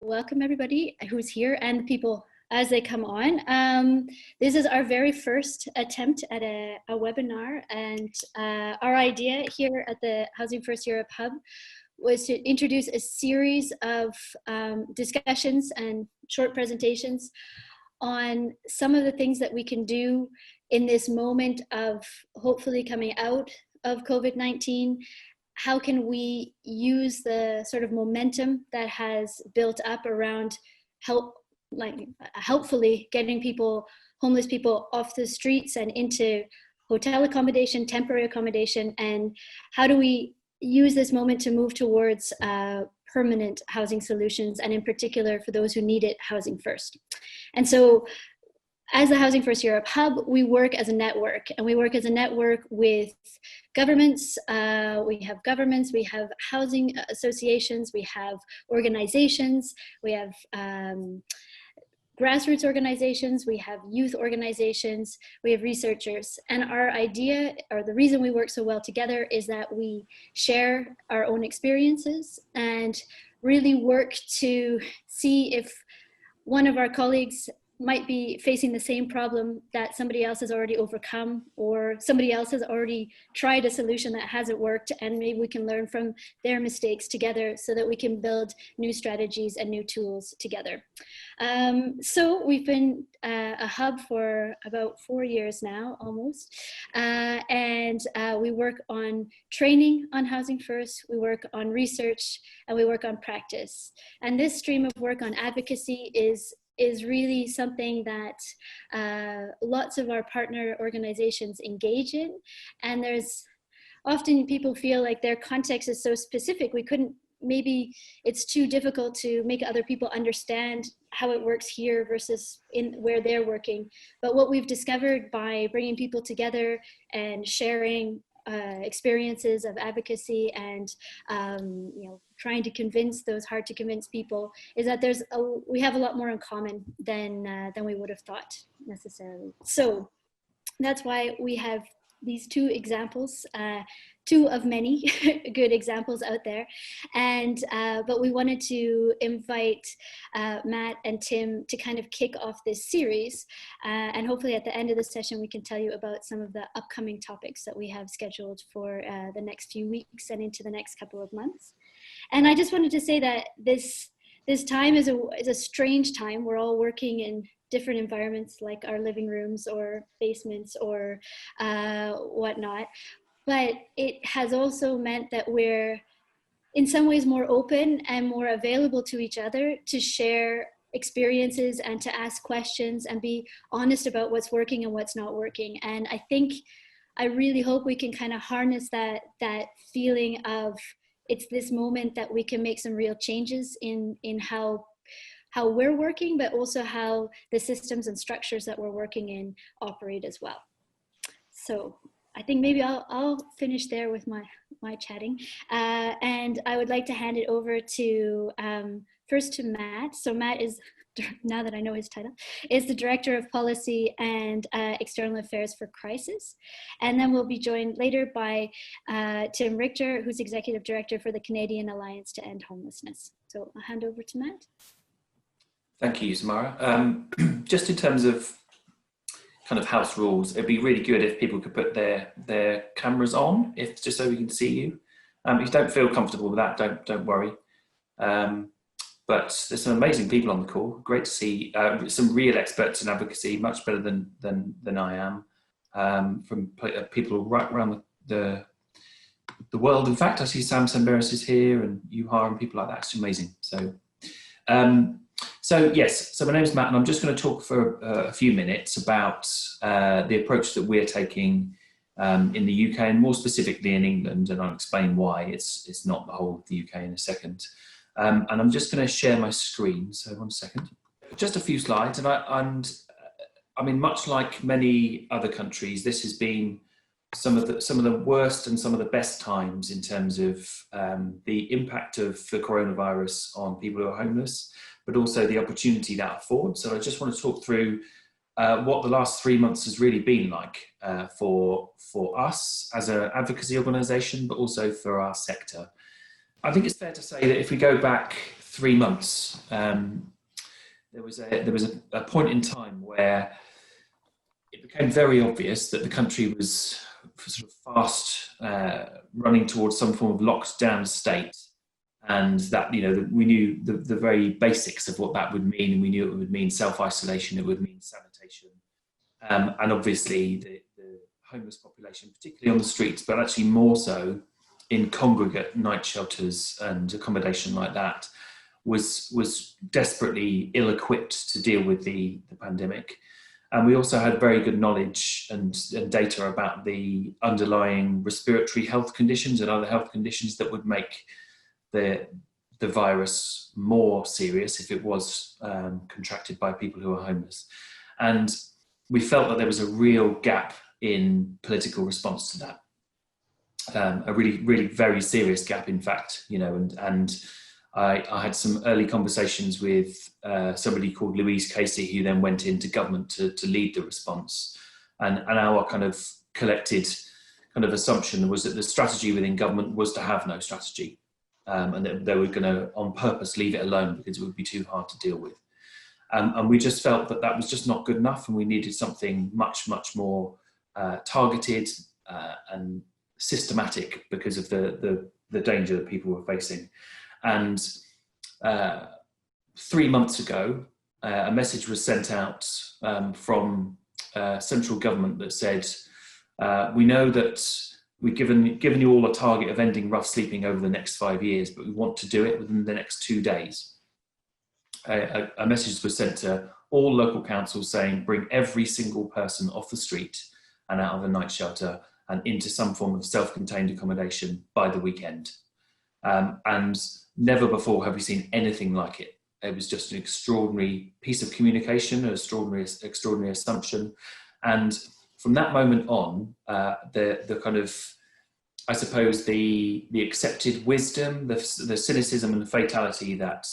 welcome everybody who's here and the people as they come on. This is our very first attempt at a webinar, and our idea here at the Housing First Europe Hub was to introduce a series of discussions and short presentations on some of the things that we can do in this moment of hopefully coming out of COVID-19. How can we use the sort of momentum that has built up around helpfully getting homeless people off the streets and into hotel accommodation, temporary accommodation, and how do we use this moment to move towards permanent housing solutions, and in particular for those who need it, housing first. And so as the Housing First Europe Hub, we work as a network, and we work as a network with governments. We have housing associations, we have organizations, we have grassroots organizations, we have youth organizations, we have researchers. And our idea, or the reason we work so well together, is that we share our own experiences and really work to see if one of our colleagues might be facing the same problem that somebody else has already overcome, or somebody else has already tried a solution that hasn't worked, and maybe we can learn from their mistakes together so that we can build new strategies and new tools together. So we've been a hub for about 4 years now, almost, and we work on training on Housing First, we work on research, and we work on practice. And this stream of work on advocacy is really something that lots of our partner organizations engage in. And there's often people feel like their context is so specific, maybe it's too difficult to make other people understand how it works here versus in where they're working. But what we've discovered by bringing people together and sharing experiences of advocacy and trying to convince those hard to convince people is that we have a lot more in common than we would have thought necessarily. So that's why we have these two examples, two of many good examples out there. And but we wanted to invite Matt and Tim to kind of kick off this series. And hopefully at the end of the session, we can tell you about some of the upcoming topics that we have scheduled for the next few weeks and into the next couple of months. And I just wanted to say that this time is a strange time. We're all working in different environments, like our living rooms or basements or whatnot. But it has also meant that we're in some ways more open and more available to each other to share experiences and to ask questions and be honest about what's working and what's not working. And I really hope we can kind of harness that feeling of it's this moment that we can make some real changes in how we're working, but also how the systems and structures that we're working in operate as well. So I think maybe I'll finish there with my chatting. And I would like to hand it over to, first to Matt. So Matt is, now that I know his title, is the Director of Policy and External Affairs for Crisis. And then we'll be joined later by Tim Richter, who's Executive Director for the Canadian Alliance to End Homelessness. So I'll hand over to Matt. Thank you, Samara. Just in terms of kind of house rules, it'd be really good if people could put their cameras on, just so we can see you. If you don't feel comfortable with that, don't worry. But there's some amazing people on the call. Great to see some real experts in advocacy, much better than I am, from people right around the world. In fact, I see Sam Semberis is here and Yuhar and people like that. It's amazing. So yes, so my name is Matt, and I'm just going to talk for a few minutes about the approach that we're taking in the UK, and more specifically in England, and I'll explain why. It's not the whole of the UK in a second. And I'm just going to share my screen, so 1 second. Just a few slides, and I mean, much like many other countries, this has been some of the worst and some of the best times in terms of the impact of the coronavirus on people who are homeless, but also the opportunity that affords. So I just want to talk through what the last 3 months has really been like for us as an advocacy organisation, but also for our sector. I think it's fair to say that if we go back 3 months, there was a point in time where it became very obvious that the country was sort of fast running towards some form of locked down state, and that we knew the very basics of what that would mean, and we knew it would mean self-isolation, it would mean sanitation, and obviously the homeless population, particularly on the streets, but actually more so in congregate night shelters and accommodation like that, was desperately ill-equipped to deal with the pandemic. And we also had very good knowledge and data about the underlying respiratory health conditions and other health conditions that would make the virus more serious if it was contracted by people who are homeless. And we felt that there was a real gap in political response to that. A really, really very serious gap, in fact, and I had some early conversations with somebody called Louise Casey, who then went into government to lead the response. And our kind of collected kind of assumption was that the strategy within government was to have no strategy, and that they were going to, on purpose, leave it alone because it would be too hard to deal with. And we just felt that was just not good enough, and we needed something much, much more targeted and systematic because of the danger that people were facing. And 3 months ago, a message was sent out from central government that said, we know that we've given you all a target of ending rough sleeping over the next 5 years, but we want to do it within the next 2 days. A message was sent to all local councils saying, bring every single person off the street and out of a night shelter and into some form of self-contained accommodation by the weekend. And never before have we seen anything like it. It was just an extraordinary piece of communication, an extraordinary assumption. And from that moment on, the kind of, I suppose, the accepted wisdom, the cynicism and the fatality that,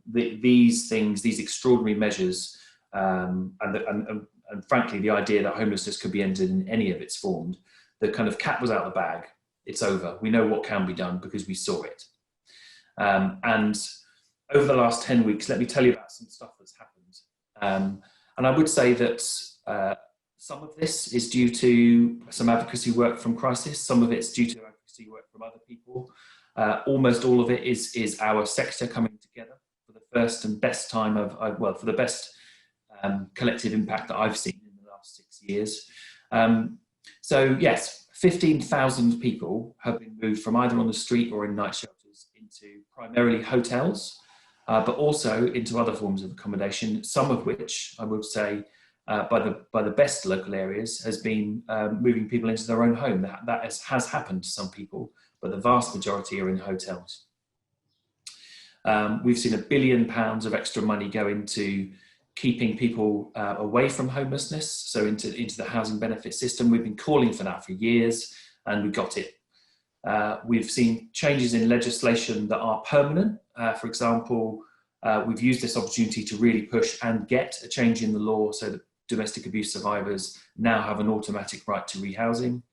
these things, these extraordinary measures, and frankly, the idea that homelessness could be ended in any of its forms, the kind of cat was out of the bag. It's over. We know what can be done because we saw it. And over the last 10 weeks, let me tell you about some stuff that's happened. And I would say that some of this is due to some advocacy work from Crisis. Some of it's due to advocacy work from other people. Almost all of it is our sector coming together for the first and best time for the best collective impact that I've seen in the last 6 years. So yes, 15,000 people have been moved from either on the street or in night shelters into primarily hotels, but also into other forms of accommodation, some of which I would say by the best local areas has been moving people into their own home. That has happened to some people, but the vast majority are in hotels. We've seen £1 billion of extra money go into keeping people away from homelessness, so into the housing benefit system. We've been calling for that for years, and we got it. We've seen changes in legislation that are permanent. For example, we've used this opportunity to really push and get a change in the law so that domestic abuse survivors now have an automatic right to rehousing.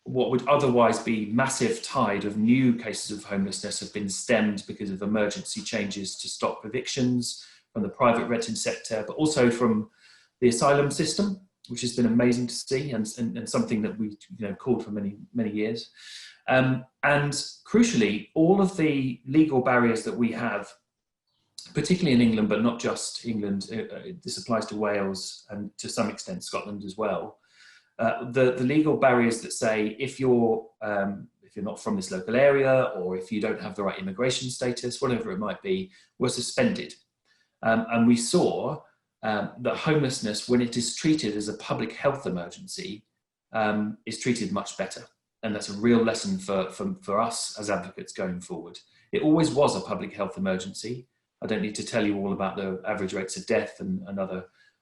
What would otherwise be massive tide of new cases of homelessness have been stemmed because of emergency changes to stop evictions from the private rented sector, but also from the asylum system, which has been amazing to see, and something that we called for many years. And crucially, all of the legal barriers that we have, particularly in England, but not just England, this applies to Wales and to some extent Scotland as well. The legal barriers that say if you're not from this local area, or if you don't have the right immigration status, whatever it might be, were suspended. And we saw that homelessness, when it is treated as a public health emergency, is treated much better. And that's a real lesson for us as advocates going forward. It always was a public health emergency. I don't need to tell you all about the average rates of death and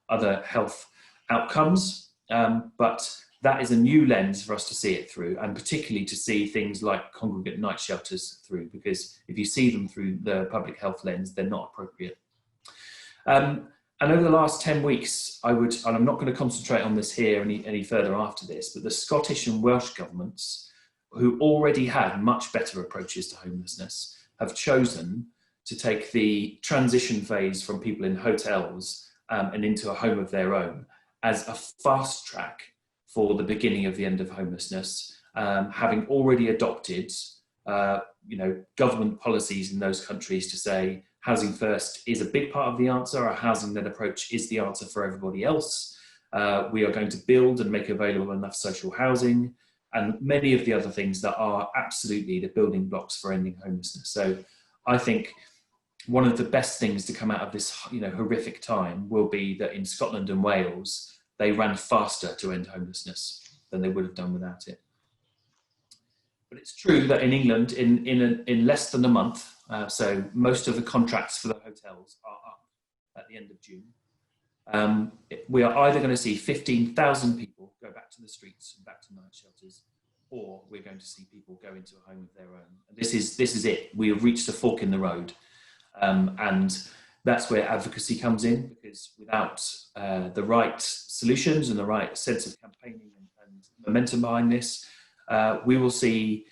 other health outcomes. But that is a new lens for us to see it through, and particularly to see things like congregate night shelters through, because if you see them through the public health lens, they're not appropriate. And over the last 10 weeks, and I'm not going to concentrate on this here any further after this, but the Scottish and Welsh governments who already had much better approaches to homelessness have chosen to take the transition phase from people in hotels and into a home of their own as a fast track for the beginning of the end of homelessness, having already adopted government policies in those countries to say housing first is a big part of the answer, a housing-led approach is the answer for everybody else. We are going to build and make available enough social housing, and many of the other things that are absolutely the building blocks for ending homelessness. So I think one of the best things to come out of this horrific time will be that in Scotland and Wales, they ran faster to end homelessness than they would have done without it. But it's true that in England, in less than a month, so most of the contracts for the hotels are up at the end of June. We are either going to see 15,000 people go back to the streets and back to night shelters, or we're going to see people go into a home of their own. And this is it. We have reached a fork in the road, and that's where advocacy comes in, because without the right solutions and the right sense of campaigning and momentum behind this, we will see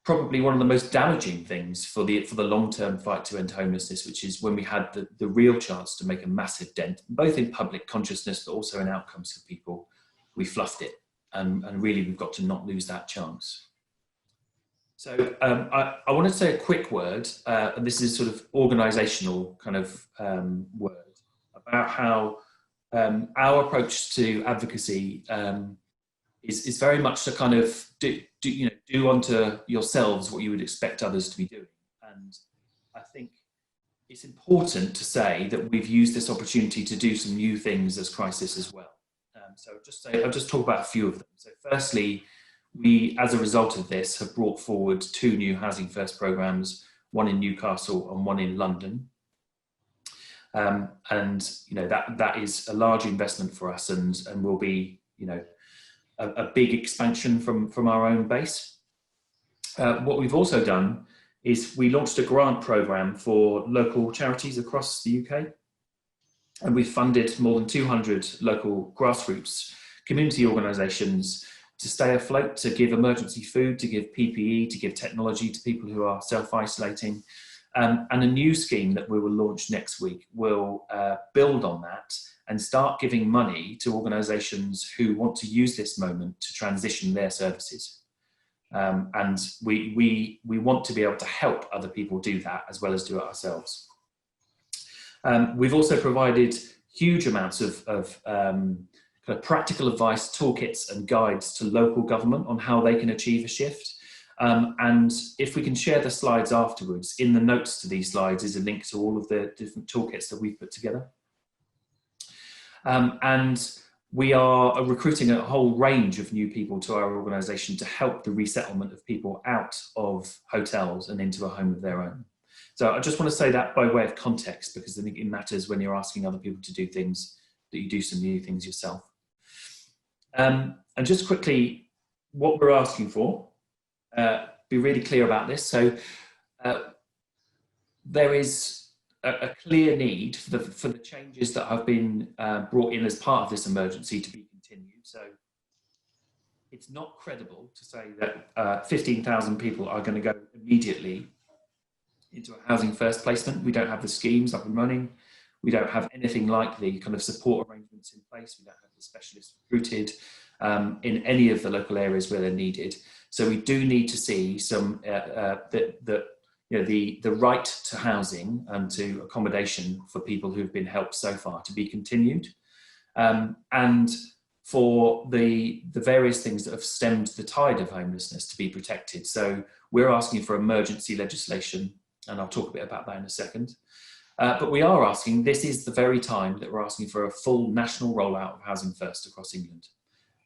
probably one of the most damaging things for the long-term fight to end homelessness, which is when we had the real chance to make a massive dent, both in public consciousness, but also in outcomes for people. We fluffed it, and really we've got to not lose that chance. So I want to say a quick word, and this is sort of organisational kind of word, about how our approach to advocacy is very much to kind of do unto yourselves what you would expect others to be doing. And I think it's important to say that we've used this opportunity to do some new things as crisis as well. So I'll just talk about a few of them. So firstly, we, as a result of this, have brought forward 2 new Housing First programmes, one in Newcastle and one in London. And that is a large investment for us, and will be a big expansion from our own base. What we've also done is we launched a grant programme for local charities across the UK, and we funded more than 200 local grassroots community organisations to stay afloat, to give emergency food, to give PPE, to give technology to people who are self-isolating. And a new scheme that we will launch next week will build on that and start giving money to organisations who want to use this moment to transition their services. And we want to be able to help other people do that as well as do it ourselves. We've also provided huge amounts of kind of practical advice, toolkits and guides to local government on how they can achieve a shift. And if we can share the slides afterwards, in the notes to these slides is a link to all of the different toolkits that we've put together. And we are recruiting a whole range of new people to our organisation to help the resettlement of people out of hotels and into a home of their own. So I just want to say that by way of context, because I think it matters when you're asking other people to do things, that you do some new things yourself. And just quickly, what we're asking for, be really clear about this. So there is a clear need for the changes that have been brought in as part of this emergency to be continued. So it's not credible to say that 15,000 people are going to go immediately into a Housing First placement. We don't have the schemes up and running. We don't have anything like the kind of support arrangements in place. We don't have the specialists recruited in any of the local areas where they're needed. So we do need to see some the right to housing and to accommodation for people who've been helped so far to be continued, and for the various things that have stemmed the tide of homelessness to be protected. So we're asking for emergency legislation, and I'll talk a bit about that in a second. But we are asking, this is the very time that we're asking for a full national rollout of Housing First across England.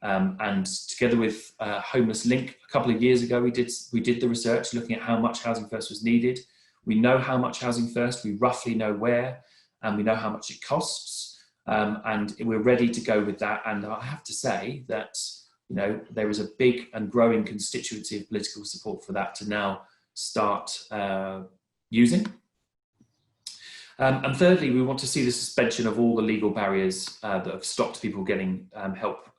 And together with Homeless Link, a couple of years ago, we did the research looking at how much Housing First was needed. We know how much Housing First, we roughly know where, and we know how much it costs. And we're ready to go with that. And I have to say that, there is a big and growing constituency of political support for that to now start using. And thirdly, we want to see the suspension of all the legal barriers that have stopped people getting help,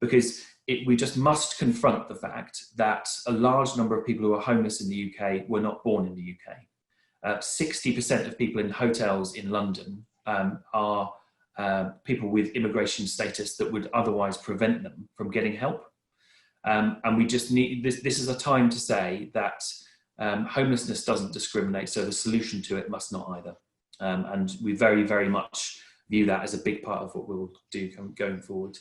because we just must confront the fact that a large number of people who are homeless in the UK were not born in the UK. 60% of people in hotels in London are people with immigration status that would otherwise prevent them from getting help. And we just need, this is a time to say that homelessness doesn't discriminate, so the solution to it must not either. And we very, very much view that as a big part of what we'll do going forward.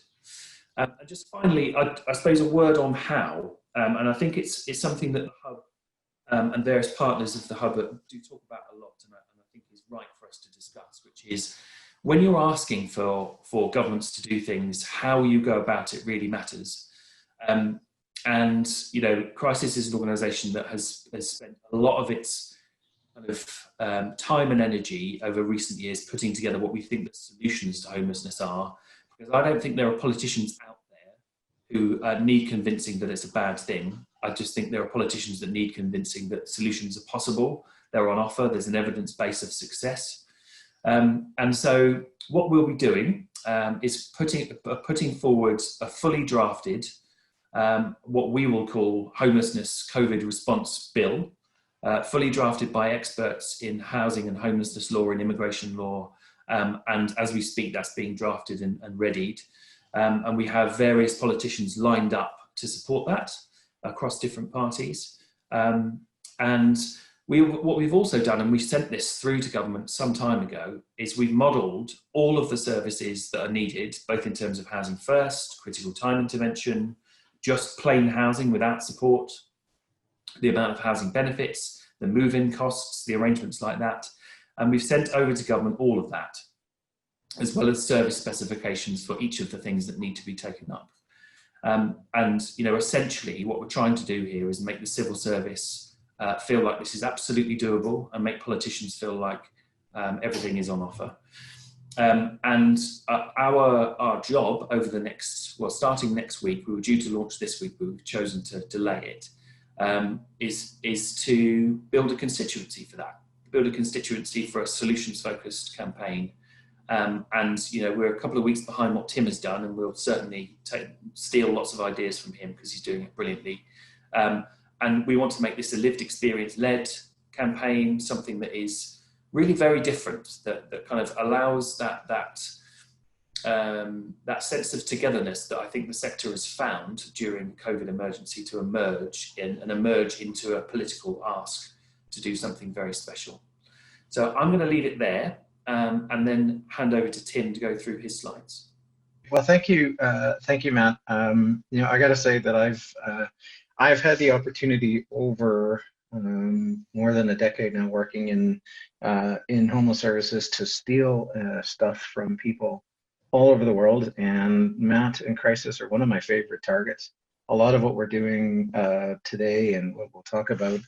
And just finally, I suppose a word on how, and I think it's something that the Hub and various partners of the Hub do talk about a lot, and I think is right for us to discuss, which is when you're asking for governments to do things, how you go about it really matters. And, you know, Crisis is an organisation that has spent a lot of its kind of time and energy over recent years putting together what we think the solutions to homelessness are, because I don't think there are politicians out there who need convincing that it's a bad thing. I just think there are politicians that need convincing that solutions are possible, they're on offer, there's an evidence base of success. And so what we'll be doing is putting forward a fully drafted, what we will call Homelessness COVID Response Bill, fully drafted by experts in housing and homelessness law and immigration law. And as we speak, that's being drafted and readied. And we have various politicians lined up to support that across different parties. And what we've also done, and we sent this through to government some time ago, is we've modelled all of the services that are needed, both in terms of housing first, critical time intervention, just plain housing without support, the amount of housing benefits, the move-in costs, the arrangements like that. And we've sent over to government all of that, as well as service specifications for each of the things that need to be taken up. And, you know, essentially what we're trying to do here is make the civil service feel like this is absolutely doable and make politicians feel like everything is on offer. And our job over the next, well, starting next week, we were due to launch this week, but we've chosen to delay it, is to build a constituency for that, build a constituency for a solutions-focused campaign. And, you know, we're a couple of weeks behind what Tim has done, and we'll certainly steal lots of ideas from him because he's doing it brilliantly. And we want to make this a lived experience-led campaign, something that is really very different, that kind of allows that sense of togetherness that I think the sector has found during the COVID emergency to emerge into a political ask to do something very special. So I'm going to leave it there and then hand over to Tim to go through his slides. Well, thank you, Matt. You know, I got to say that I've had the opportunity over more than a decade now working in homeless services to steal stuff from people all over the world, and Matt and Crisis are one of my favorite targets. A lot of what we're doing today and what we'll talk about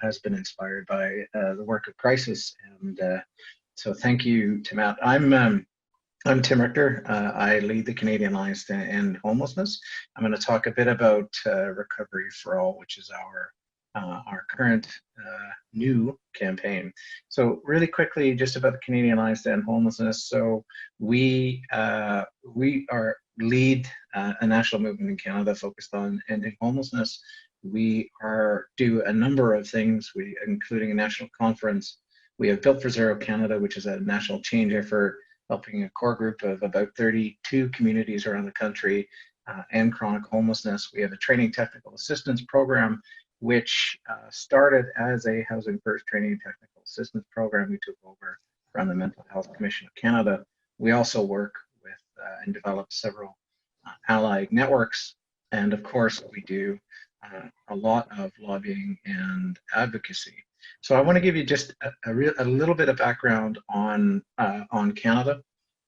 has been inspired by the work of Crisis, and so thank you to Matt. I'm Tim Richter. I lead the Canadian Alliance to End Homelessness. I'm going to talk a bit about Recovery for All, which is our current new campaign. So really quickly, just about the Canadian Alliance to End Homelessness. So we lead a national movement in Canada focused on ending homelessness. We do a number of things, including a national conference. We have Built for Zero Canada, which is a national change effort, helping a core group of about 32 communities around the country end chronic homelessness. We have a training technical assistance program, which started as a Housing First training and technical assistance program we took over from the Mental Health Commission of Canada. We also work with and develop several allied networks. And of course, we do a lot of lobbying and advocacy. So I want to give you just a little bit of background on Canada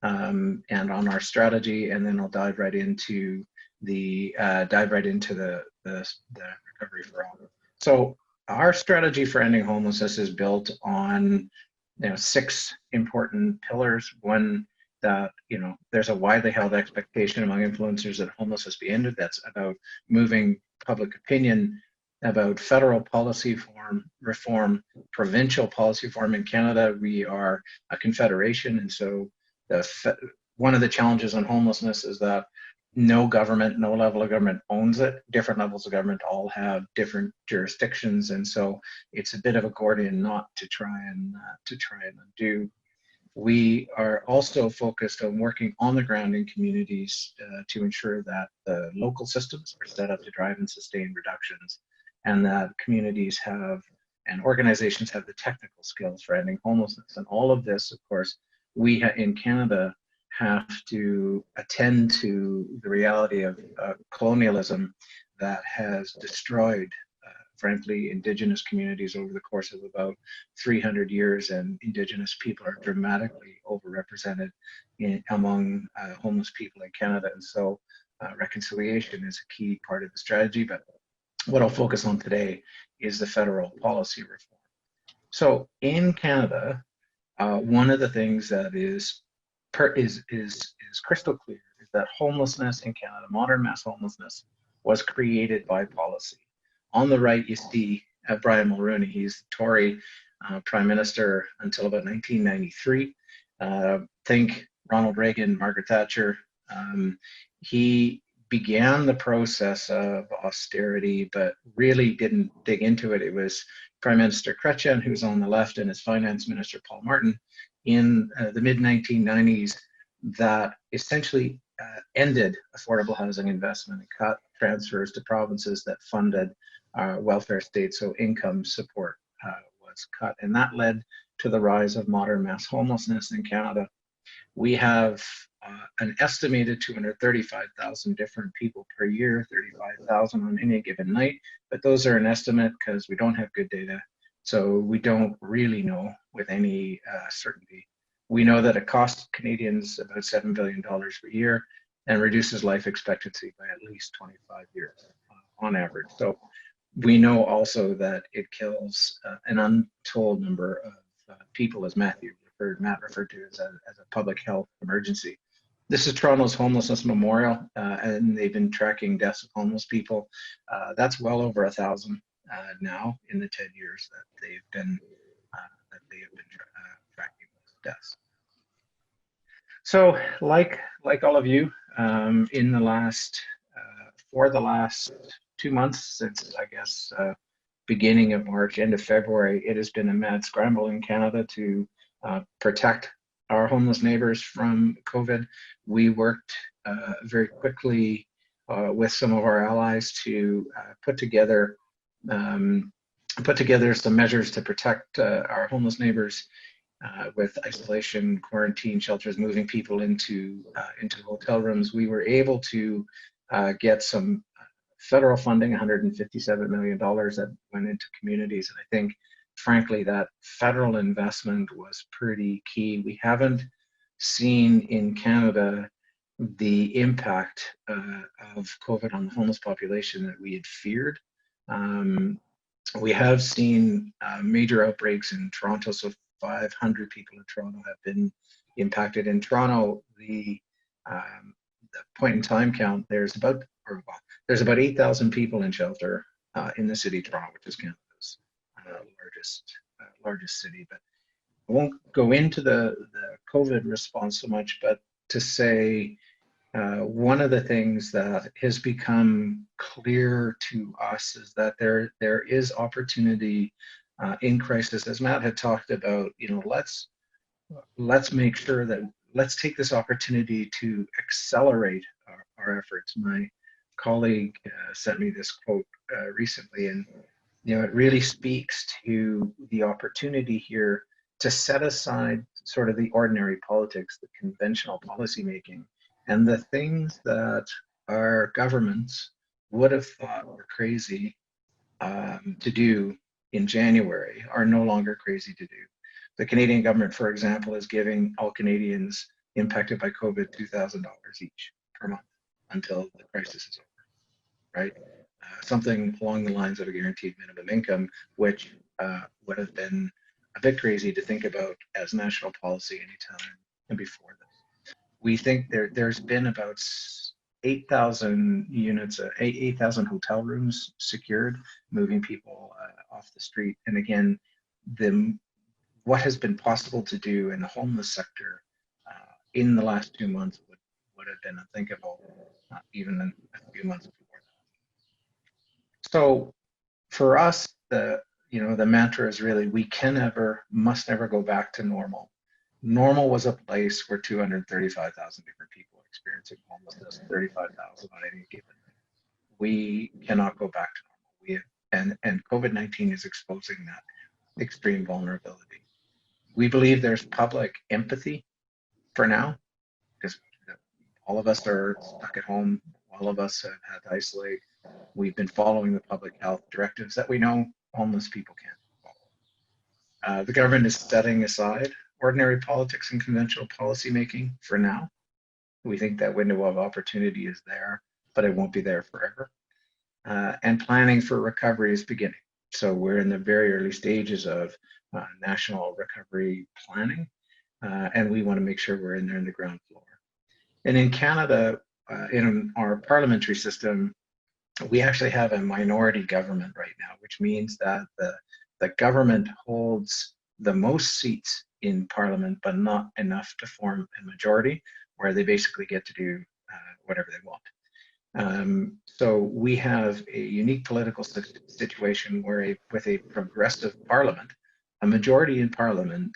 and on our strategy, and then I'll dive right into the Recovery for All. So our strategy for ending homelessness is built on 6 important pillars. One, that there's a widely held expectation among influencers that homelessness be ended. That's about moving public opinion, about federal policy reform, provincial policy reform. In Canada, we are a confederation, and so one of the challenges on homelessness is that no government, no level of government owns it. Different levels of government all have different jurisdictions, and so it's a bit of a Gordian knot to try and undo. We are also focused on working on the ground in communities to ensure that the local systems are set up to drive and sustain reductions, and that communities have and organizations have the technical skills for ending homelessness. And all of this, of course, we in Canada have to attend to the reality of colonialism that has destroyed, frankly, Indigenous communities over the course of about 300 years, and Indigenous people are dramatically overrepresented among homeless people in Canada. And so reconciliation is a key part of the strategy. But what I'll focus on today is the federal policy reform. So in Canada, one of the things that is crystal clear is that homelessness in Canada, modern mass homelessness, was created by policy. On the right, you see Brian Mulroney. He's the Tory Prime Minister until about 1993. Think Ronald Reagan, Margaret Thatcher. He began the process of austerity, but really didn't dig into it. It was Prime Minister Chrétien, who's on the left, and his Finance Minister, Paul Martin, in the mid-1990s that essentially ended affordable housing investment and cut transfers to provinces that funded welfare states, so income support was cut. And that led to the rise of modern mass homelessness in Canada. We have an estimated 235,000 different people per year, 35,000 on any given night, but those are an estimate because we don't have good data. So we don't really know with any certainty. We know that it costs Canadians about $7 billion per year and reduces life expectancy by at least 25 years on average. So we know also that it kills an untold number of people, as Matt referred to as a public health emergency. This is Toronto's Homelessness Memorial, and they've been tracking deaths of homeless people. That's well over 1,000 now in the 10 years that they've been tracking those deaths. So, like all of you, in the last for the last 2 months, since I guess beginning of March, end of February, it has been a mad scramble in Canada to protect our homeless neighbors from COVID. We worked very quickly with some of our allies to put together some measures to protect our homeless neighbors with isolation, quarantine shelters, moving people into hotel rooms. We were able to get some federal funding, $157 million that went into communities. And I think, frankly, that federal investment was pretty key. We haven't seen in Canada the impact of COVID on the homeless population that we had feared. We have seen major outbreaks in Toronto, so 500 people in Toronto have been impacted. In Toronto, the point in time count, there's about 8,000 people in shelter in the city of Toronto, which is Canada's largest city. But I won't go into the COVID response so much, but to say one of the things that has become clear to us is that there is opportunity in crisis, as Matt had talked about. Let's make sure that let's take this opportunity to accelerate our efforts. My colleague sent me this quote recently, and it really speaks to the opportunity here to set aside sort of the ordinary politics, the conventional policymaking, and the things that our governments would have thought were crazy to do in January are no longer crazy to do. The Canadian government, for example, is giving all Canadians impacted by COVID $2,000 each per month until the crisis is over, right? Something along the lines of a guaranteed minimum income, which would have been a bit crazy to think about as national policy anytime and before this. We think there's been about 8,000 units, 8,000 hotel rooms secured, moving people off the street. And again, what has been possible to do in the homeless sector in the last 2 months would have been unthinkable even a few months before that. So for us, the mantra is really, we must never go back to normal. Normal was a place where 235,000 different people experiencing homelessness, 35,000 on any given day. We cannot go back to normal. And COVID-19 is exposing that extreme vulnerability. We believe there's public empathy for now, because all of us are stuck at home. All of us have had to isolate. We've been following the public health directives that we know homeless people can't follow. The government is setting aside ordinary politics and conventional policymaking for now. We think that window of opportunity is there, but it won't be there forever. And planning for recovery is beginning. So we're in the very early stages of national recovery planning, and we want to make sure we're in there in the ground floor. And in Canada, in our parliamentary system, we actually have a minority government right now, which means that the government holds the most seats in parliament, but not enough to form a majority, where they basically get to do whatever they want. So we have a unique political situation where with a progressive parliament, a majority in parliament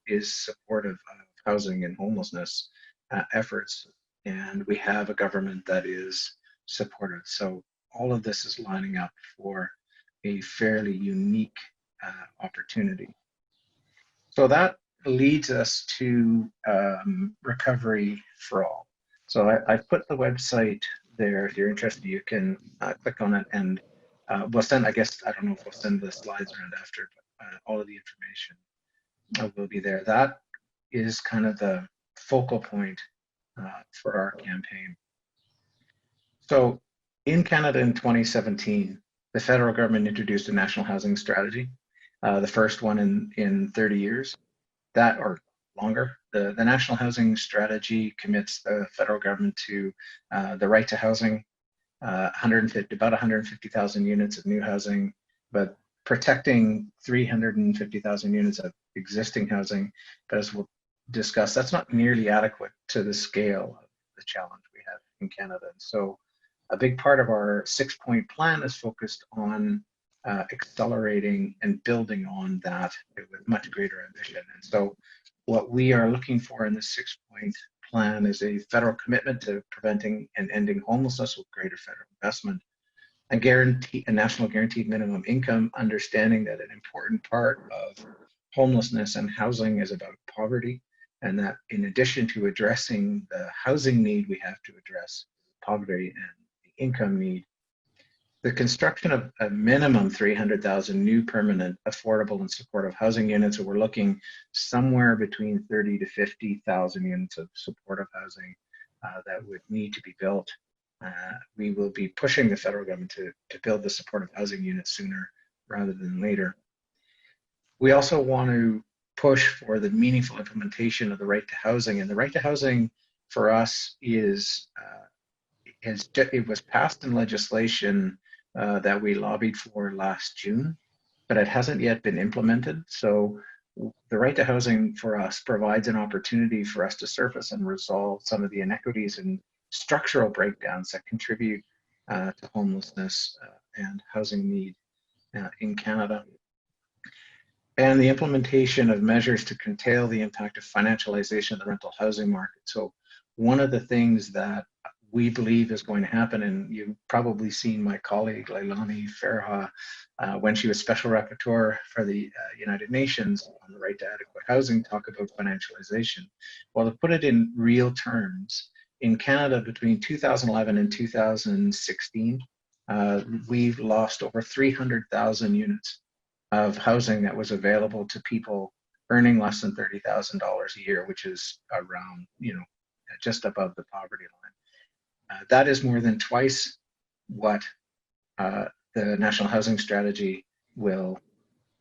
is supportive of housing and homelessness efforts, and we have a government that is supportive. So all of this is lining up for a fairly unique opportunity. So that leads us to Recovery for All. So I put the website there. If you're interested, you can click on it, and we'll send, I guess, I don't know if we'll send the slides around after, but all of the information will be there. That is kind of the focal point for our campaign. So in Canada in 2017, the federal government introduced a national housing strategy, the first one in 30 years, that or longer. The national housing strategy commits the federal government to the right to housing, about 150,000 units of new housing, but protecting 350,000 units of existing housing. But as we'll discuss, that's not nearly adequate to the scale of the challenge we have in Canada. And so a big part of our 6-point plan is focused on accelerating and building on that with much greater ambition. And so what we are looking for in this 6-point plan is a federal commitment to preventing and ending homelessness with greater federal investment, a national guaranteed minimum income, understanding that an important part of homelessness and housing is about poverty, and that in addition to addressing the housing need, we have to address poverty and the income need. The construction of a minimum 300,000 new permanent, affordable, and supportive housing units. So we're looking somewhere between 30 to 50,000 units of supportive housing that would need to be built. We will be pushing the federal government to build the supportive housing units sooner rather than later. We also want to push for the meaningful implementation of the right to housing, and the right to housing for us it was passed in legislation that we lobbied for last June, but it hasn't yet been implemented. So the right to housing for us provides an opportunity for us to surface and resolve some of the inequities and structural breakdowns that contribute to homelessness and housing need in Canada. And the implementation of measures to curtail the impact of financialization of the rental housing market. So one of the things that we believe is going to happen, and you've probably seen my colleague Leilani Farha when she was Special Rapporteur for the United Nations on the right to adequate housing, talk about financialization. Well, to put it in real terms, in Canada between 2011 and 2016, we've lost over 300,000 units of housing that was available to people earning less than $30,000 a year, which is around, just above the poverty line. That is more than twice what the National Housing Strategy will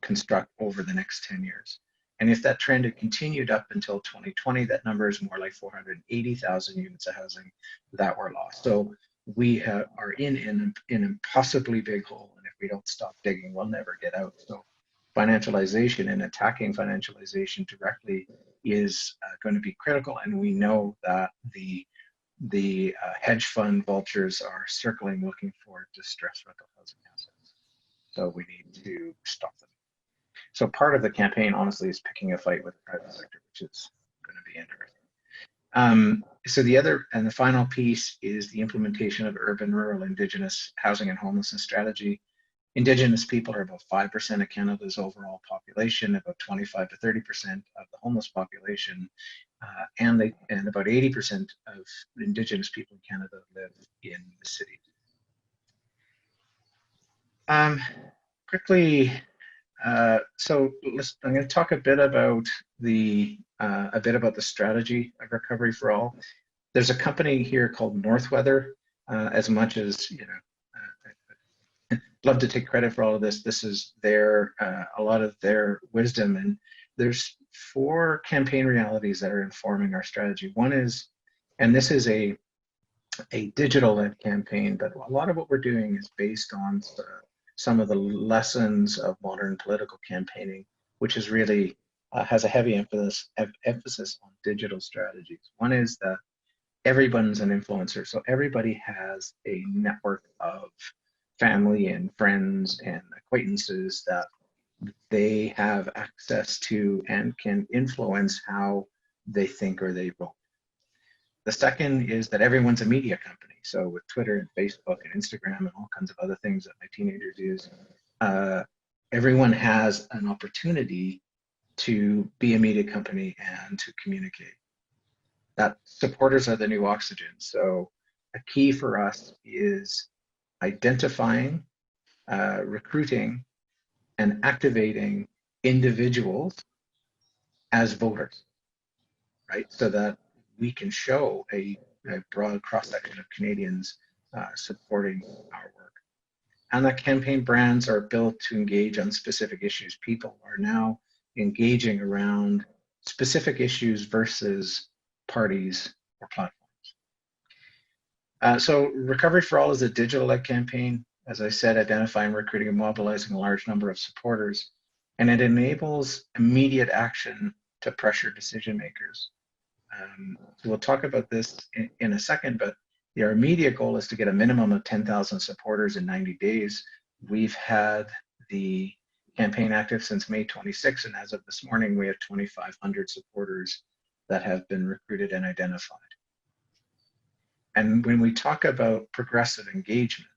construct over the next 10 years. And if that trend had continued up until 2020, that number is more like 480,000 units of housing that were lost. So we are in an impossibly big hole, and if we don't stop digging, we'll never get out. So financialization and attacking financialization directly is going to be critical, and we know that the the hedge fund vultures are circling looking for distressed rental housing assets. So we need to stop them. So part of the campaign, honestly, is picking a fight with the private sector, which is going to be interesting. So the other and the final piece is the implementation of urban, rural, Indigenous housing and homelessness strategy. Indigenous people are about 5% of Canada's overall population, about 25 to 30% of the homeless population, and about 80% of Indigenous people in Canada live in the city. Quickly, so I'm going to talk a bit about the strategy of Recovery for All. There's a company here called Northweather. As much as love to take credit for all of this, this is their a lot of their wisdom. And there's 4 campaign realities that are informing our strategy. One is, and this is a digital-led campaign, but a lot of what we're doing is based on some of the lessons of modern political campaigning, which is really has a heavy emphasis on digital strategies. One is that everyone's an influencer, so everybody has a network of family and friends and acquaintances that they have access to and can influence how they think or they vote. The second is that everyone's a media company. So with Twitter and Facebook and Instagram and all kinds of other things that my teenagers use, everyone has an opportunity to be a media company and to communicate. That supporters are the new oxygen. So a key for us is identifying, recruiting, and activating individuals as voters, right? So that we can show a broad cross-section of Canadians supporting our work. And the campaign brands are built to engage on specific issues. People are now engaging around specific issues versus parties or platforms. So Recovery for All is a digital-led campaign, as I said, identifying, recruiting, and mobilizing a large number of supporters. And it enables immediate action to pressure decision makers. So we'll talk about this in a second, but our immediate goal is to get a minimum of 10,000 supporters in 90 days. We've had the campaign active since May 26, and as of this morning, we have 2,500 supporters that have been recruited and identified. And when we talk about progressive engagement,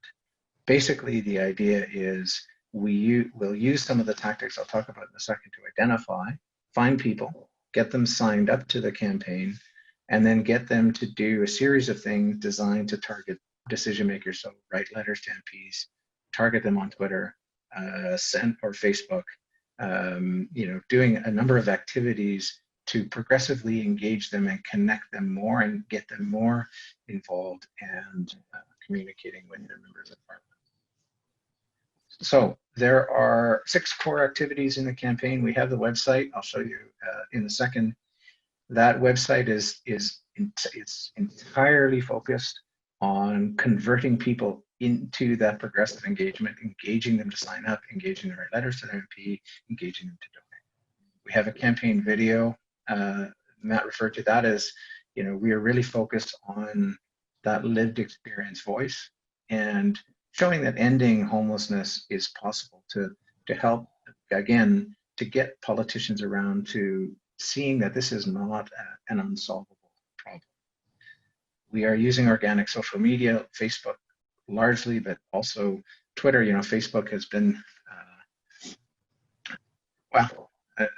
basically the idea is we'll use some of the tactics I'll talk about in a second to identify, find people, get them signed up to the campaign, and then get them to do a series of things designed to target decision makers. So write letters to MPs, target them on Twitter, send or Facebook, doing a number of activities to progressively engage them and connect them more and get them more involved and communicating with their members of parliament. So there are 6 core activities in the campaign. We have the website. I'll show you in a second. That website is entirely focused on converting people into that progressive engagement, engaging them to sign up, engaging them to write letters to their MP, engaging them to donate. We have a campaign video. Matt referred to that as, we are really focused on that lived experience voice and showing that ending homelessness is possible to help, again, to get politicians around to seeing that this is not an unsolvable problem. We are using organic social media, Facebook largely, but also Twitter. Facebook has been,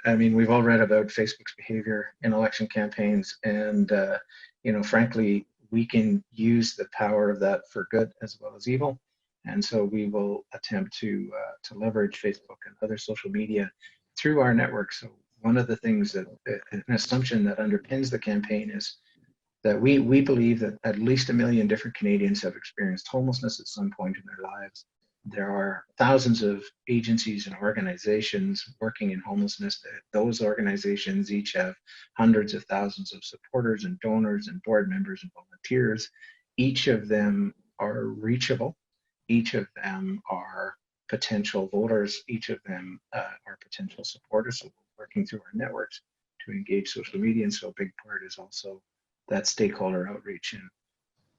we've all read about Facebook's behavior in election campaigns, and frankly, we can use the power of that for good as well as evil. And so we will attempt to leverage Facebook and other social media through our network. So one of the things that, an assumption that underpins the campaign is that we believe that at least 1 million different Canadians have experienced homelessness at some point in their lives. There are thousands of agencies and organizations working in homelessness. Those organizations each have hundreds of thousands of supporters and donors and board members and volunteers. Each of them are reachable. Each of them are potential voters. Each of them are potential supporters. So we're working through our networks to engage social media. And so a big part is also that stakeholder outreach. And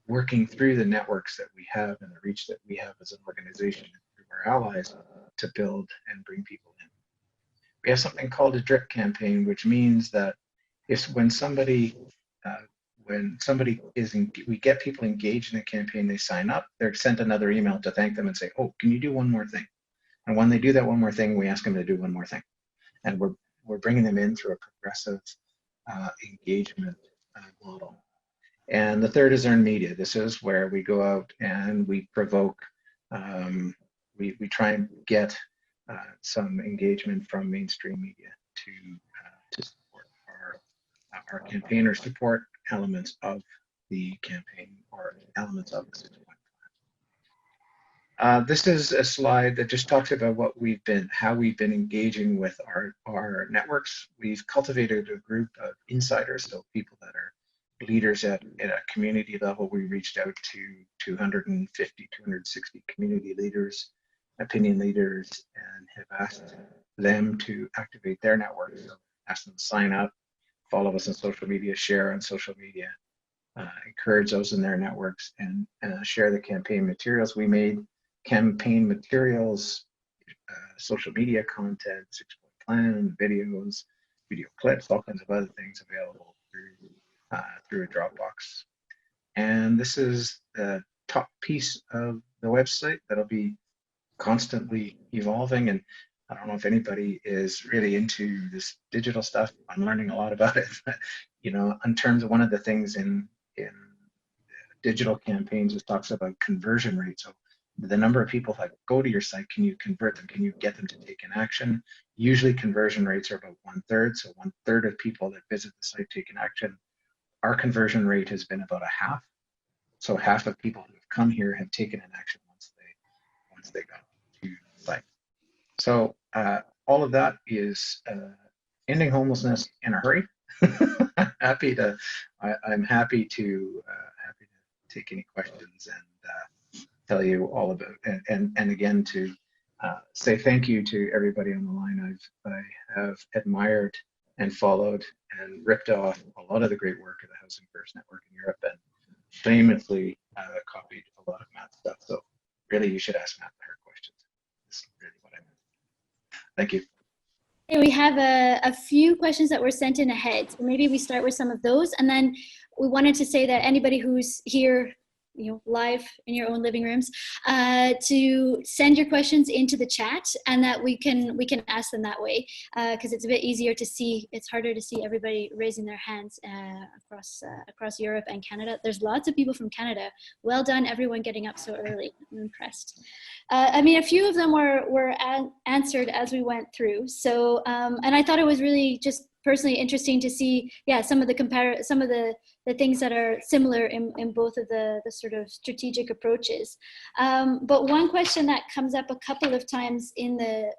working through the networks that we have and the reach that we have as an organization and through our allies to build and bring people in. We have something called a drip campaign, which means that when somebody is we get people engaged in a campaign, they sign up, they're sent another email to thank them and say, oh, can you do one more thing? And when they do that one more thing, we ask them to do one more thing. And we're bringing them in through a progressive engagement model. And the third is earned media. This is where we go out and we provoke, we try and get some engagement from mainstream media to support our campaign or support elements of the campaign or elements of the 6-point plan. This is a slide that just talks about how we've been engaging with our networks. We've cultivated a group of insiders, so people that are leaders at a community level. We reached out to 250, 260 community leaders, opinion leaders, and have asked them to activate their networks. So ask them to sign up, follow us on social media, share on social media, encourage those in their networks, and share the campaign materials. We made campaign materials, social media content, 6-point plan, videos, video clips, all kinds of other things available through a Dropbox. And this is the top piece of the website that'll be constantly evolving. And I don't know if anybody is really into this digital stuff. I'm learning a lot about it. But, in terms of one of the things in digital campaigns, it talks about conversion rate. So the number of people that go to your site, can you convert them? Can you get them to take an action? Usually conversion rates are about 1/3. So 1/3 of people that visit the site take an action. Our conversion rate has been about a half. So half of people who have come here have taken an action once they got to the site. So all of that is ending homelessness in a hurry. I'm happy to take any questions and tell you all about it. And again, to say thank you to everybody on the line. I have admired and followed and ripped off a lot of the great work of the Housing First Network in Europe and famously copied a lot of Matt's stuff. So really, you should ask Matt her questions. This is really what I meant. Thank you. Okay, we have a few questions that were sent in ahead. So maybe we start with some of those. And then we wanted to say that anybody who's here live in your own living rooms, to send your questions into the chat, and that we can ask them that way, because it's a bit easier to see. It's harder to see everybody raising their hands across Europe and Canada. There's lots of people from Canada. Well done, everyone, getting up so early. I'm impressed. A few of them were answered as we went through. So, and I thought it was really just personally interesting to see, some of the things that are similar in both of the sort of strategic approaches. But one question that comes up a couple of times in the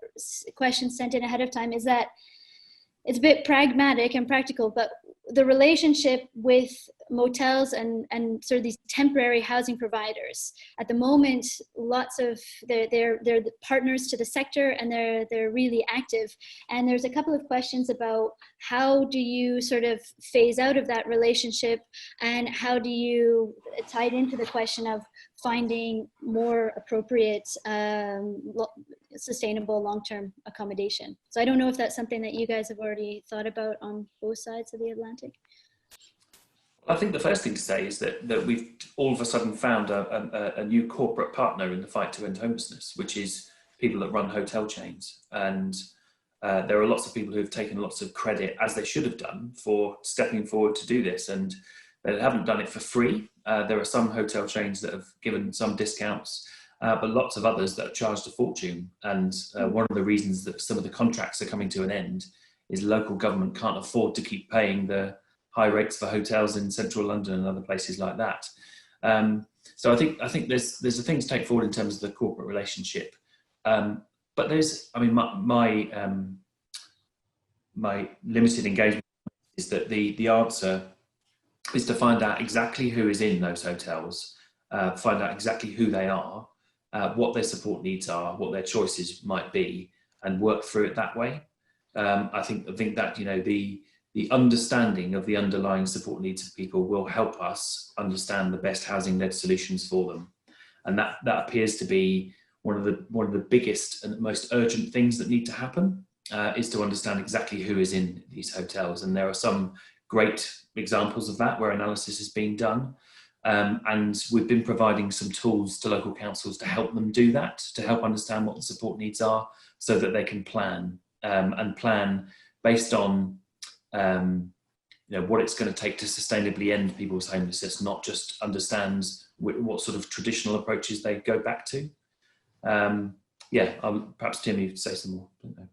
questions sent in ahead of time is that it's a bit pragmatic and practical, but the relationship with motels and sort of these temporary housing providers. At the moment, lots of they're the partners to the sector, and they're really active. And there's a couple of questions about how do you sort of phase out of that relationship, and how do you tie it into the question of finding more appropriate sustainable long-term accommodation. So I don't know if that's something that you guys have already thought about on both sides of the Atlantic. I think the first thing to say is that we've all of a sudden found a new corporate partner in the fight to end homelessness, which is people that run hotel chains. And there are lots of people who have taken lots of credit, as they should have done, for stepping forward to do this. And they haven't done it for free. There are some hotel chains that have given some discounts, but lots of others that have charged a fortune. And one of the reasons that some of the contracts are coming to an end is local government can't afford to keep paying the high rates for hotels in central London and other places like that. So I think there's a thing to take forward in terms of the corporate relationship. But there's, my limited engagement is that the answer is to find out exactly who is in those hotels, find out exactly who they are, what their support needs are, what their choices might be, and work through it that way. I think that the the understanding of the underlying support needs of people will help us understand the best housing-led solutions for them. And that appears to be one of the biggest and most urgent things that need to happen, is to understand exactly who is in these hotels. And there are some great examples of that where analysis is being done. And we've been providing some tools to local councils to help them do that, to help understand what the support needs are, so that they can plan, and plan based on what it's going to take to sustainably end people's homelessness, not just understand what sort of traditional approaches they go back to. Perhaps Tim, you could say some more. I don't know.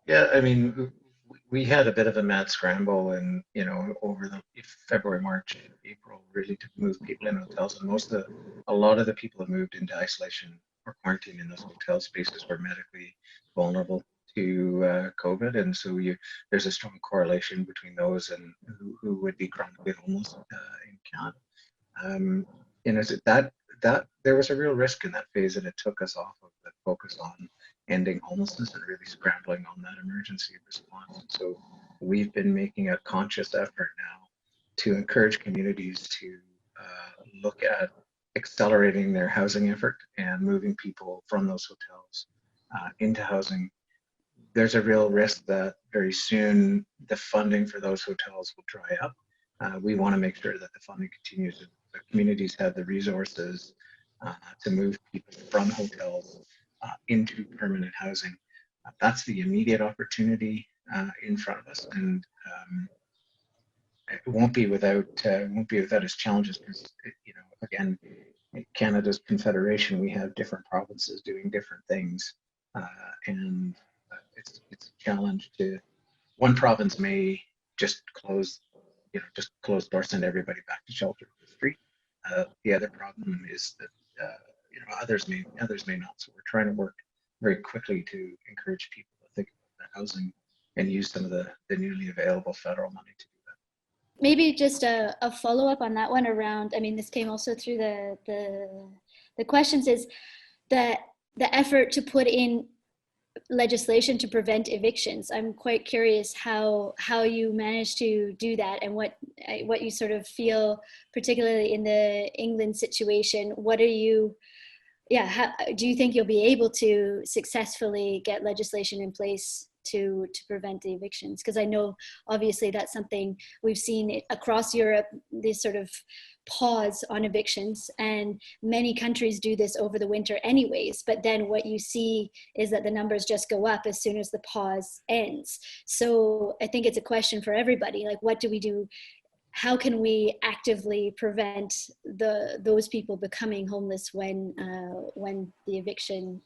Yeah, I mean, we had a bit of a mad scramble, and over the February, March, April, really to move people in hotels, and a lot of the people that moved into isolation or quarantine in those hotel spaces were medically vulnerable to COVID, and so there's a strong correlation between those and who would be chronically homeless in Canada. That there was a real risk in that phase, and it took us off of the focus on ending homelessness and really scrambling on that emergency response. And so we've been making a conscious effort now to encourage communities to look at accelerating their housing effort and moving people from those hotels into housing. There's a real risk that very soon the funding for those hotels will dry up. We want to make sure that the funding continues. The communities have the resources to move people from hotels into permanent housing. That's the immediate opportunity in front of us, and it won't be without its challenges, because again, in Canada's confederation, we have different provinces doing different things, and it's a challenge. One province may just close doors, send everybody back to shelter for the street. The other problem is that others may not. So we're trying to work very quickly to encourage people to think about their housing and use some of the newly available federal money to do that. Maybe just a follow-up on that one around, I mean, this came also through the questions, is that the effort to put in legislation to prevent evictions. I'm quite curious how you managed to do that, and what you sort of feel, particularly in the England situation. What are you, how do you think you'll be able to successfully get legislation in place to prevent the evictions? Because I know obviously that's something we've seen across Europe, this sort of pause on evictions, and many countries do this over the winter anyways, but then what you see is that the numbers just go up as soon as the pause ends. So I think it's a question for everybody, like, what do we do? How can we actively prevent those people becoming homeless when the eviction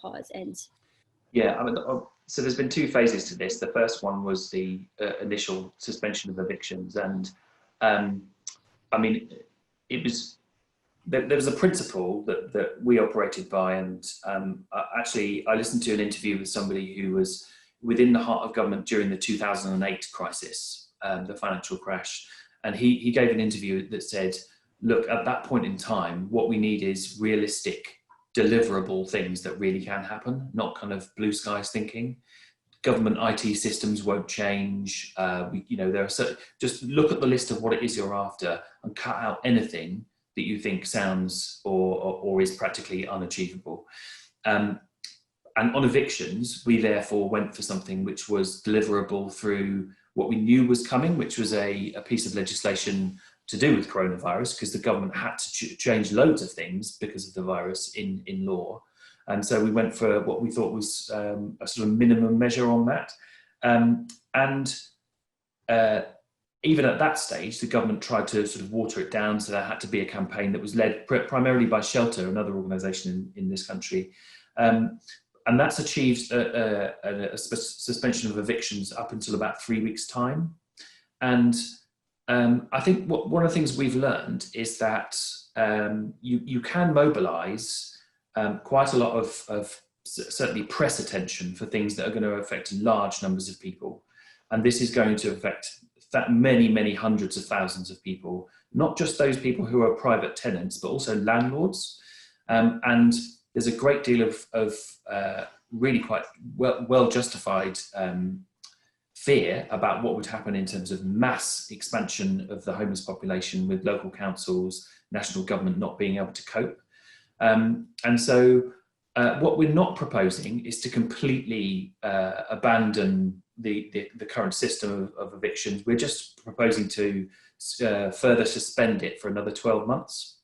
pause ends? Yeah, I mean, so there's been two phases to this. The first one was the initial suspension of evictions, and I mean, there was a principle that we operated by, and actually I listened to an interview with somebody who was within the heart of government during the 2008 crisis, the financial crash, and he gave an interview that said, look, at that point in time, what we need is realistic, deliverable things that really can happen, not kind of blue skies thinking. Government IT systems won't change. There are just look at the list of what it is you're after and cut out anything that you think sounds or is practically unachievable. And on evictions, we therefore went for something which was deliverable through what we knew was coming, which was a piece of legislation to do with coronavirus, because the government had to change loads of things because of the virus in law. And so we went for what we thought was a sort of minimum measure on that. Even at that stage, the government tried to sort of water it down. So there had to be a campaign that was led primarily by Shelter, another organisation in this country. And that's achieved a suspension of evictions up until about 3 weeks' time. And I think one of the things we've learned is that you can mobilise quite a lot of certainly press attention for things that are going to affect large numbers of people. And this is going to affect many, many hundreds of thousands of people, not just those people who are private tenants, but also landlords. And there's a great deal of really quite well justified fear about what would happen in terms of mass expansion of the homeless population with local councils, national government not being able to cope. And so what we're not proposing is to completely abandon the current system of evictions. We're just proposing to further suspend it for another 12 months.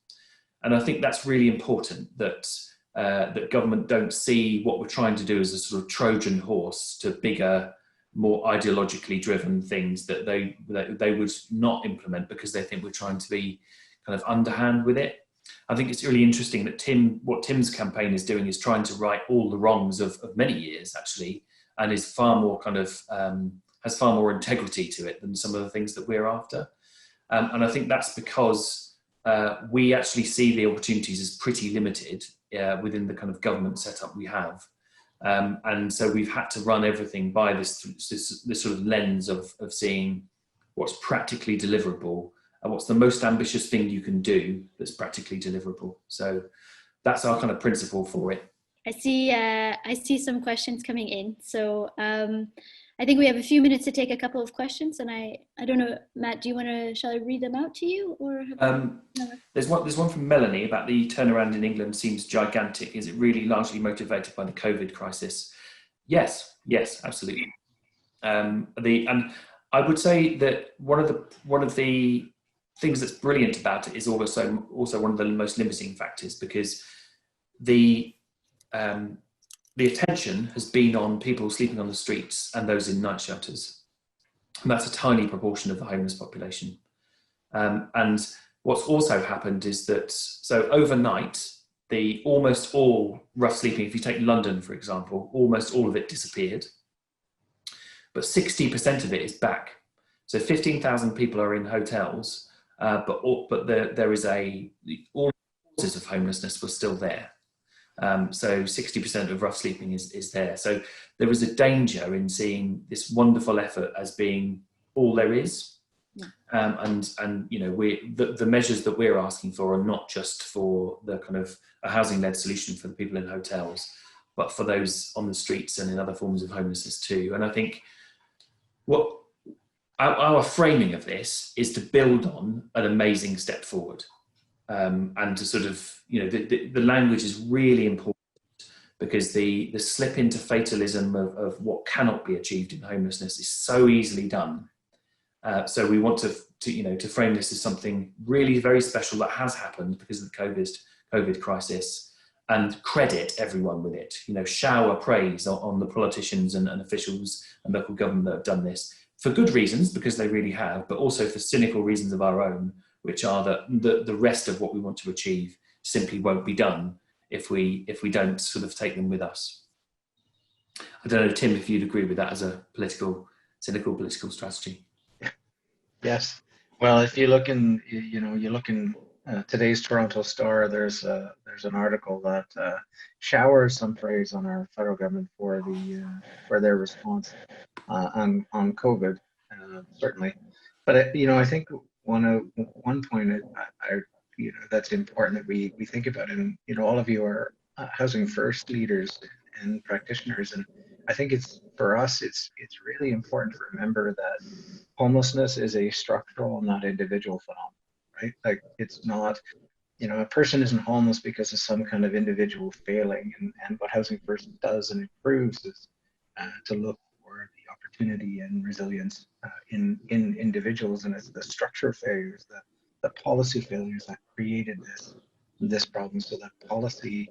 And I think that's really important, that that government don't see what we're trying to do as a sort of Trojan horse to bigger, more ideologically driven things that they would not implement because they think we're trying to be kind of underhand with it. I think it's really interesting that what Tim's campaign is doing is trying to right all the wrongs of many years, actually, and is far more kind of has far more integrity to it than some of the things that we're after. And I think that's because we actually see the opportunities as pretty limited within the kind of government setup we have. And so we've had to run everything by this sort of lens of seeing what's practically deliverable and what's the most ambitious thing you can do that's practically deliverable. So that's our kind of principle for it. I see some questions coming in. So I think we have a few minutes to take a couple of questions, and I don't know, Matt, shall I read them out to you, or? There's one from Melanie about the turnaround in England seems gigantic. Is it really largely motivated by the COVID crisis? Yes, absolutely. And I would say that one of the things that's brilliant about it is also one of the most limiting factors, because the attention has been on people sleeping on the streets and those in night shelters. And that's a tiny proportion of the homeless population. And what's also happened is that, so overnight, almost all rough sleeping, if you take London, for example, almost all of it disappeared. But 60% of it is back. So 15,000 people are in hotels, but there is all causes of homelessness were still there. So 60% of rough sleeping is there. So there is a danger in seeing this wonderful effort as being all there is. Yeah. And you know, the measures that we're asking for are not just for the kind of a housing-led solution for the people in hotels, but for those on the streets and in other forms of homelessness too. And I think what our framing of this is to build on an amazing step forward. And to sort of, you know, the language is really important, because the slip into fatalism of what cannot be achieved in homelessness is so easily done. So we want to frame this as something really very special that has happened because of the COVID crisis, and credit everyone with it. You know, shower praise on the politicians and officials and local government that have done this for good reasons, because they really have, but also for cynical reasons of our own, which are that the rest of what we want to achieve simply won't be done if we don't sort of take them with us. I don't know, Tim, if you'd agree with that as a cynical political strategy. Yes. Well, if you look in, today's Toronto Star, there's an article that showers some praise on our federal government for their response on COVID, certainly. But I think one point that's important that we think about, and all of you are housing first leaders and practitioners, and I think it's really important to remember that homelessness is a structural, not individual phenomenon, right? Like, it's not, a person isn't homeless because of some kind of individual failing, and what Housing First does and improves is to look for the opportunity and resilience in individuals, and it's the structural failures, the policy failures that created this problem. So that policy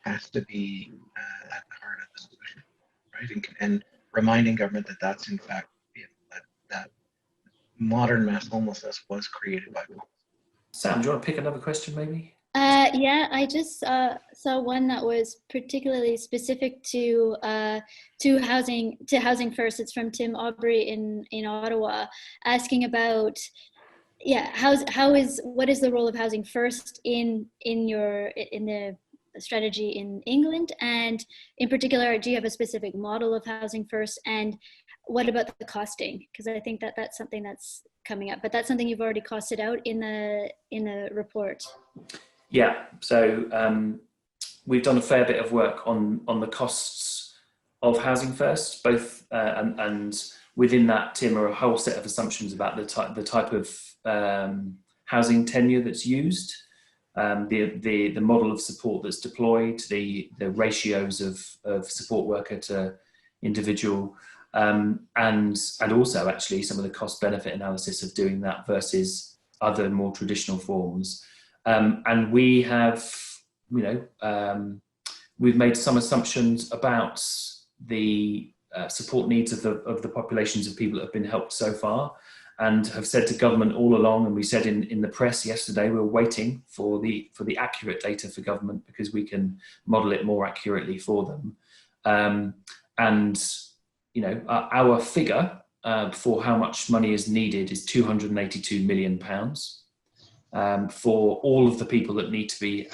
has to be at the heart of the solution, right? And reminding government that that's in fact that modern mass homelessness was created by policy. Sam, do you want to pick another question, maybe? Yeah, I just saw one that was particularly specific to Housing First. It's from Tim Aubrey in Ottawa, asking about what is the role of Housing First in the strategy in England, and in particular, do you have a specific model of Housing First, and what about the costing? Because I think that's something that's coming up, but that's something you've already costed out in the report. Yeah, so we've done a fair bit of work on the costs of Housing First, both and within that, Tim, are a whole set of assumptions about the type of housing tenure that's used, the model of support that's deployed, the ratios of support worker to individual, and also actually some of the cost benefit analysis of doing that versus other more traditional forms. And we have, we've made some assumptions about the support needs of the populations of people that have been helped so far, and have said to government all along, and we said in the press yesterday, we're waiting for the accurate data for government because we can model it more accurately for them. Our figure for how much money is needed is £282 million for all of the people that need to be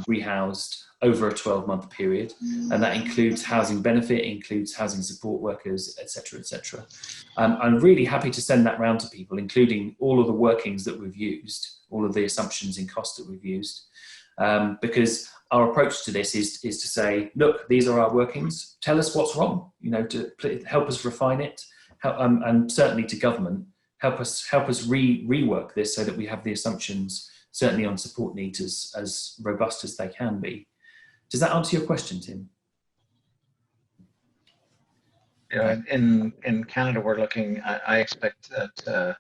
rehoused over a 12-month period, and that includes housing benefit, includes housing support workers, etc., etc. I'm really happy to send that round to people, including all of the workings that we've used, all of the assumptions in cost that we've used, because our approach to this is to say, look, these are our workings. Tell us what's wrong, to help us refine it, and certainly to government, help us rework this so that we have the assumptions, certainly on support needs, as robust as they can be. Does that answer your question, Tim? Yeah, in Canada, we're looking. I expect that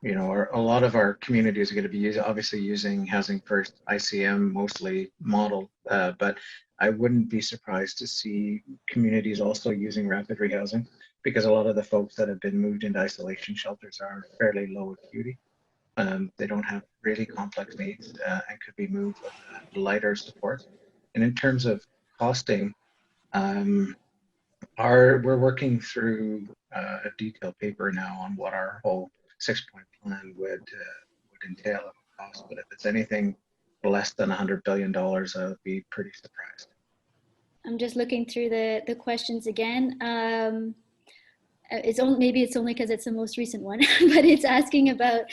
a lot of our communities are going to be obviously using Housing First ICM mostly model, but I wouldn't be surprised to see communities also using rapid rehousing, because a lot of the folks that have been moved into isolation shelters are fairly low acuity. They don't have really complex needs and could be moved with lighter support. And in terms of costing, we're working through a detailed paper now on what our whole 6-point plan would entail of cost. But if it's anything less than $100 billion, I'll be pretty surprised. I'm just looking through the questions again. Maybe it's only because it's the most recent one, but it's asking about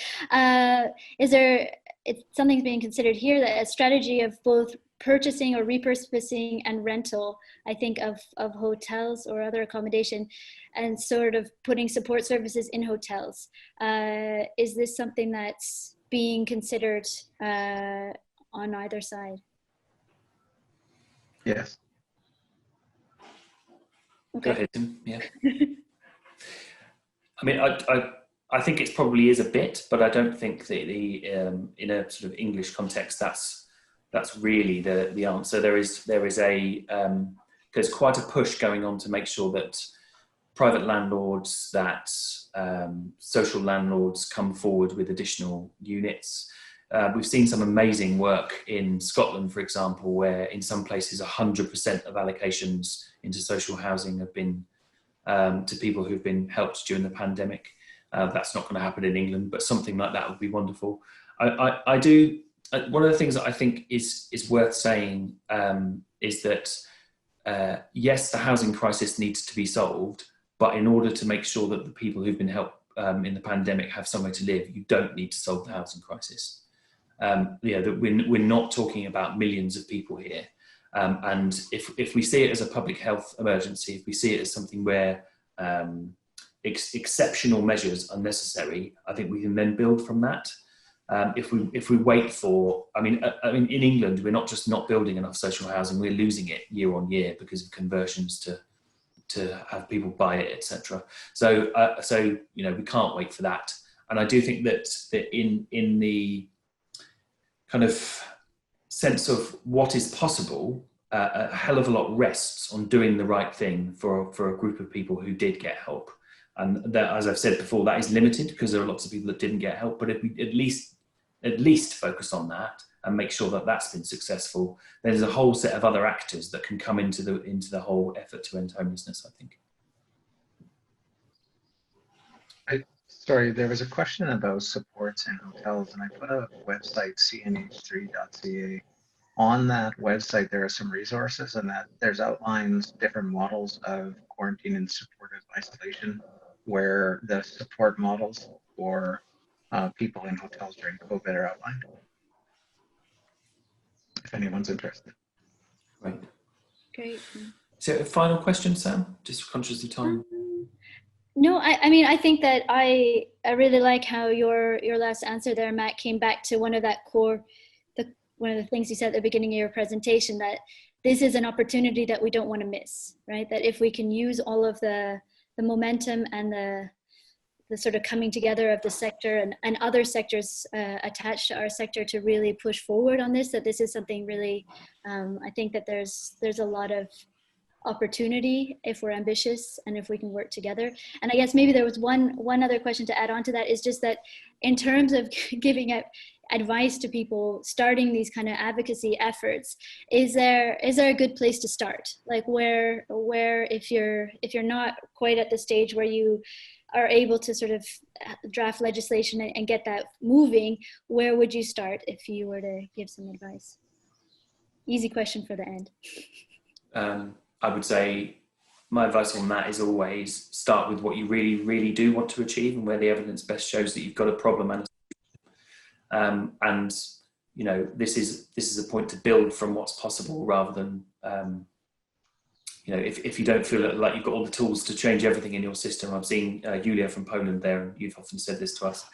something's being considered here, that a strategy of both purchasing or repurposing and rental, I think, of hotels or other accommodation, and sort of putting support services in hotels. Is this something that's being considered on either side? Yes. Okay. Go ahead, Tim. Yeah. I mean, I think it probably is a bit, but I don't think that in a sort of English context that's really the answer. There's quite a push going on to make sure that private landlords, that social landlords come forward with additional units. We've seen some amazing work in Scotland, for example, where in some places 100% of allocations into social housing have been to people who've been helped during the pandemic. That's not going to happen in England, but something like that would be wonderful. I do. One of the things that I think is worth saying is that yes, the housing crisis needs to be solved, but in order to make sure that the people who've been helped in the pandemic have somewhere to live, you don't need to solve the housing crisis. That we're not talking about millions of people here. And if we see it as a public health emergency, if we see it as something where exceptional measures are necessary, I think we can then build from that. If we wait for, I mean, in England, we're not just not building enough social housing; we're losing it year on year because of conversions to have people buy it, etc. So we can't wait for that. And I do think that in the kind of sense of what is possible, a hell of a lot rests on doing the right thing for a group of people who did get help. And that, as I've said before, that is limited because there are lots of people that didn't get help. But if we at least focus on that and make sure that that's been successful, there's a whole set of other actors that can come into the whole effort to end homelessness, I think. Sorry, there was a question about supports in hotels, and I put a website, cnh3.ca. On that website, there are some resources, and that there's outlines different models of quarantine and supportive isolation, where the support models for people in hotels during COVID are outlined, if anyone's interested. Right. Great. So a final question, Sam? Just conscious of time. No, I mean, I think that I really like how your last answer there, Matt, came back to one of that core, one of the things you said at the beginning of your presentation, that this is an opportunity that we don't want to miss, right? That if we can use all of the momentum and the sort of coming together of the sector and other sectors attached to our sector to really push forward on this, that this is something really, I think that there's a lot of opportunity if we're ambitious and if we can work together. And I guess maybe there was one other question to add on to that, is just that in terms of giving advice to people starting these kind of advocacy efforts, is there a good place to start? Like where if you're not quite at the stage where you are able to sort of draft legislation and get that moving, where would you start if you were to give some advice? Easy question for the end. I would say my advice on that is always start with what you really, really do want to achieve and where the evidence best shows that you've got a problem. And you know, this is a point to build from what's possible rather than you know, if you don't feel like you've got all the tools to change everything in your system. I've seen Julia from Poland there, and you've often said this to us.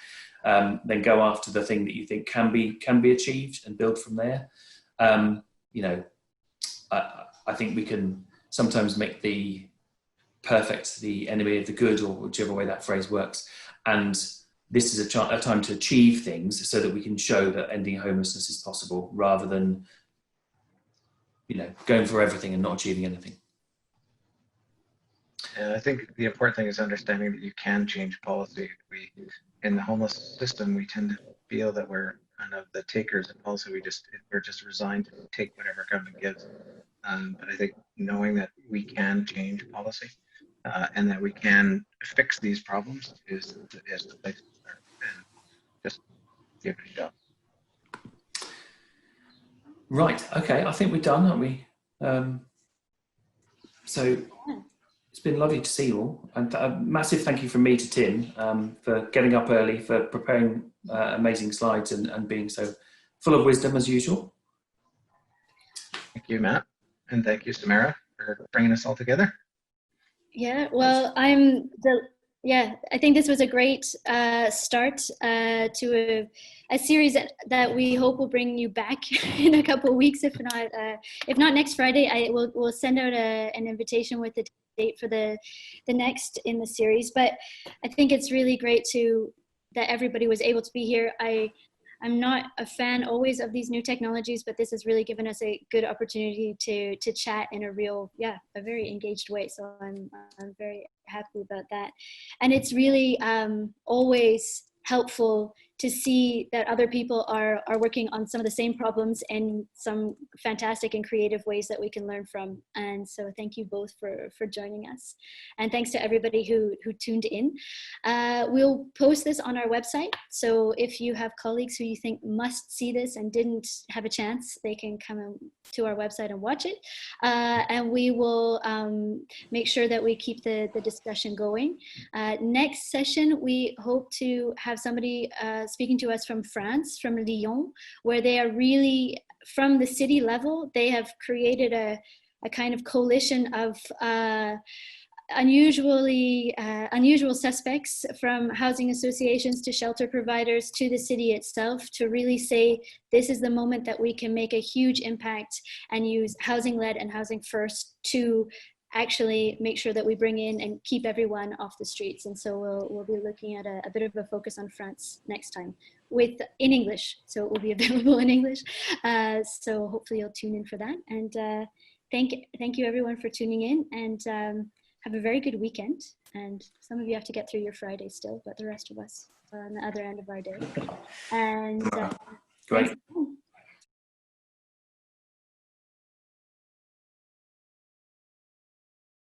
Then go after the thing that you think can be achieved and build from there. You know, I think we can sometimes make the perfect the enemy of the good, or whichever way that phrase works. And this is a time to achieve things so that we can show that ending homelessness is possible, rather than, you know, going for everything and not achieving anything. And I think the important thing is understanding that you can change policy. In the homeless system, we tend to feel that we're kind of the takers of policy. We're just resigned to take whatever government gives. But I think knowing that we can change policy and that we can fix these problems is the place to start, and just give it a shot. Right. Okay. I think we're done, aren't we? So it's been lovely to see you all, and a massive thank you from me to Tim for getting up early, for preparing amazing slides and being so full of wisdom as usual. Thank you, Matt. And thank you, Samara, for bringing us all together. Yeah, well, I think this was a great start to a series that we hope will bring you back in a couple of weeks, if not next Friday. We'll send out an invitation with the date for the next in the series. But I think it's really great that everybody was able to be here. I'm not a fan always of these new technologies, but this has really given us a good opportunity to chat in a very engaged way. So I'm very happy about that. And it's really always helpful to see that other people are working on some of the same problems in some fantastic and creative ways that we can learn from. And so thank you both for joining us. And thanks to everybody who tuned in. We'll post this on our website. So if you have colleagues who you think must see this and didn't have a chance, they can come to our website and watch it. And we will make sure that we keep the discussion going. Next session, we hope to have somebody speaking to us from France, from Lyon, where they are really, from the city level, they have created a kind of coalition of unusual suspects, from housing associations to shelter providers to the city itself, to really say this is the moment that we can make a huge impact and use housing-led and housing first to actually make sure that we bring in and keep everyone off the streets. And so we'll be looking at a bit of a focus on France next time in English. So it will be available in English. So hopefully you'll tune in for that. And thank you everyone for tuning in, and have a very good weekend. And some of you have to get through your Friday still, but the rest of us are on the other end of our day. And Great.